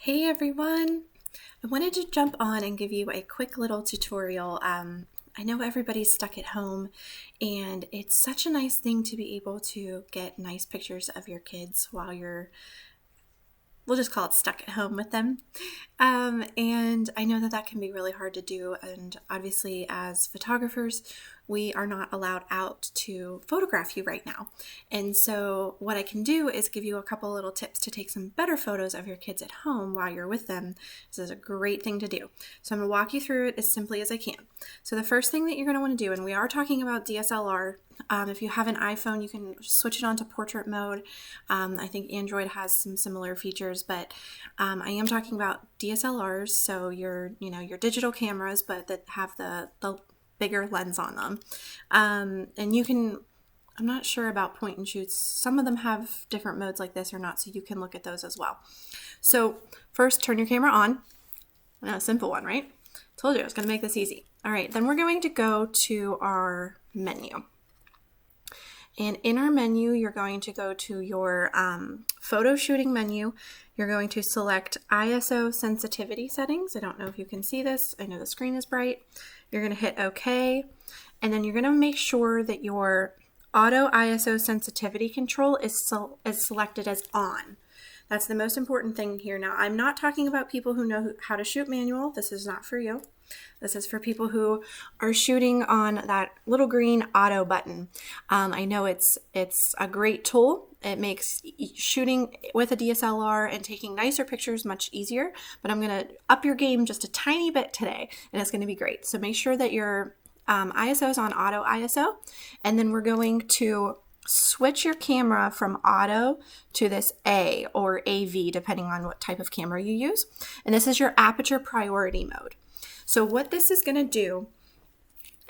Hey everyone! I wanted to jump on and give you a quick little tutorial. I know everybody's stuck at home and it's such a nice thing to be able to get nice pictures of your kids while we'll just call it stuck at home with them. And I know that can be really hard to do. And obviously as photographers, we are not allowed out to photograph you right now. And so what I can do is give you a couple little tips to take some better photos of your kids at home while you're with them. This is a great thing to do. So I'm going to walk you through it as simply as I can. So the first thing that you're going to want to do, and we are talking about DSLR. If you have an iPhone, you can switch it on to portrait mode. I think Android has some similar features, but I am talking about DSLRs, so your digital cameras, but that have the bigger lens on them. And you can, I'm not sure about point and shoots. Some of them have different modes like this or not, so you can look at those as well. So first, turn your camera on. A simple one, right? Told you I was going to make this easy. All right, then we're going to go to our menu. And in our menu, you're going to go to your photo shooting menu. You're going to select ISO sensitivity settings. I don't know if you can see this. I know the screen is bright. You're going to hit OK. And then you're going to make sure that your auto ISO sensitivity control is selected as on. That's the most important thing here. Now, I'm not talking about people who know how to shoot manual. This is not for you. This is for people who are shooting on that little green auto button. I know it's a great tool. It makes shooting with a DSLR and taking nicer pictures much easier, but I'm going to up your game just a tiny bit today, and it's going to be great. So make sure that your ISO is on auto ISO, and then we're going to switch your camera from auto to this A or AV, depending on what type of camera you use. And this is your aperture priority mode. So what this is going to do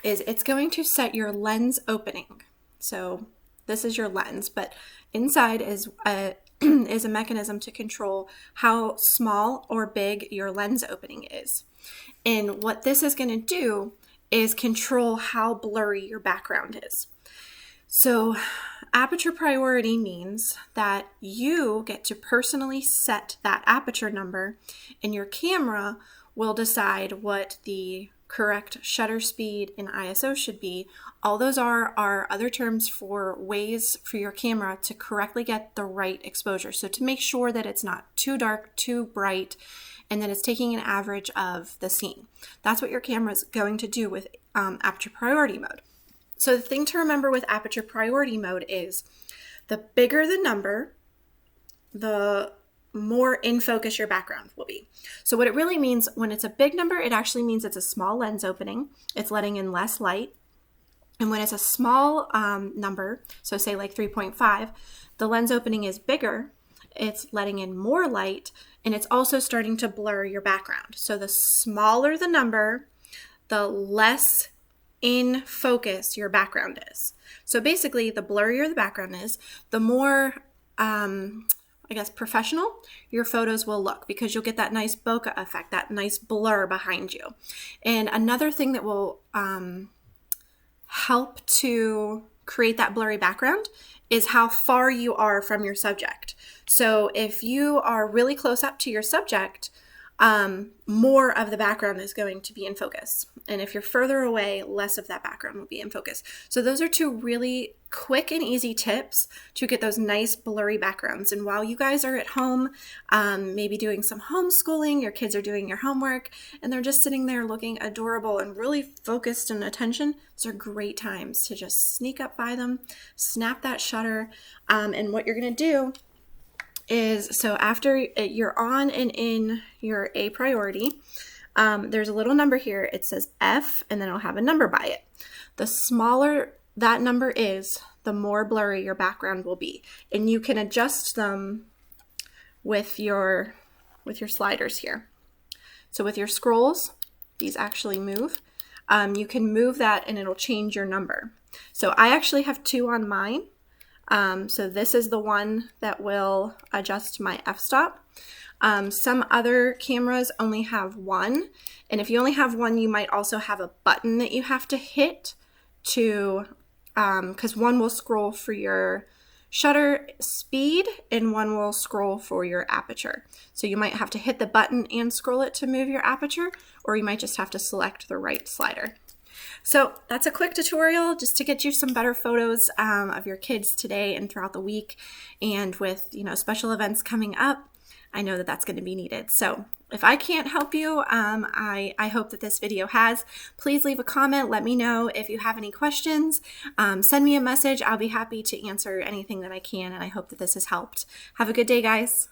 is it's going to set your lens opening. So this is your lens, but inside is a mechanism to control how small or big your lens opening is. And what this is going to do is control how blurry your background is. So aperture priority means that you get to personally set that aperture number, and your camera will decide what the correct shutter speed and ISO should be. All those are other terms for ways for your camera to correctly get the right exposure. So to make sure that it's not too dark, too bright, and that it's taking an average of the scene. That's what your camera is going to do with aperture priority mode. So the thing to remember with aperture priority mode is the bigger the number, the more in focus your background will be. So what it really means when it's a big number, it actually means it's a small lens opening. It's letting in less light. And when it's a small number, so say like 3.5, the lens opening is bigger. It's letting in more light, and it's also starting to blur your background. So the smaller the number, the less in focus your background is. So basically, the blurrier the background is, the more professional your photos will look, because you'll get that nice bokeh effect, that nice blur behind you. And another thing that will help to create that blurry background is how far you are from your subject. So if you are really close up to your subject, more of the background is going to be in focus. And if you're further away, less of that background will be in focus. So those are two really quick and easy tips to get those nice blurry backgrounds. And while you guys are at home, maybe doing some homeschooling, your kids are doing your homework, and they're just sitting there looking adorable and really focused and attention, those are great times to just sneak up by them, snap that shutter, and what you're going to do is, so after you're on and in your A priority, there's a little number here. It says F, and then it'll have a number by it. The smaller that number is, the more blurry your background will be. And you can adjust them with your sliders here. So with your scrolls, these actually move. You can move that and it'll change your number. So I actually have 2 on mine. So this is the one that will adjust my f-stop. Some other cameras only have 1. And if you only have 1, you might also have a button that you have to hit to, because 1 will scroll for your shutter speed and one will scroll for your aperture. So you might have to hit the button and scroll it to move your aperture, or you might just have to select the right slider. So that's a quick tutorial just to get you some better photos of your kids today and throughout the week. And with, special events coming up, I know that that's going to be needed. So if I can't help you, I hope that this video has. Please leave a comment. Let me know if you have any questions. Send me a message. I'll be happy to answer anything that I can, and I hope that this has helped. Have a good day, guys.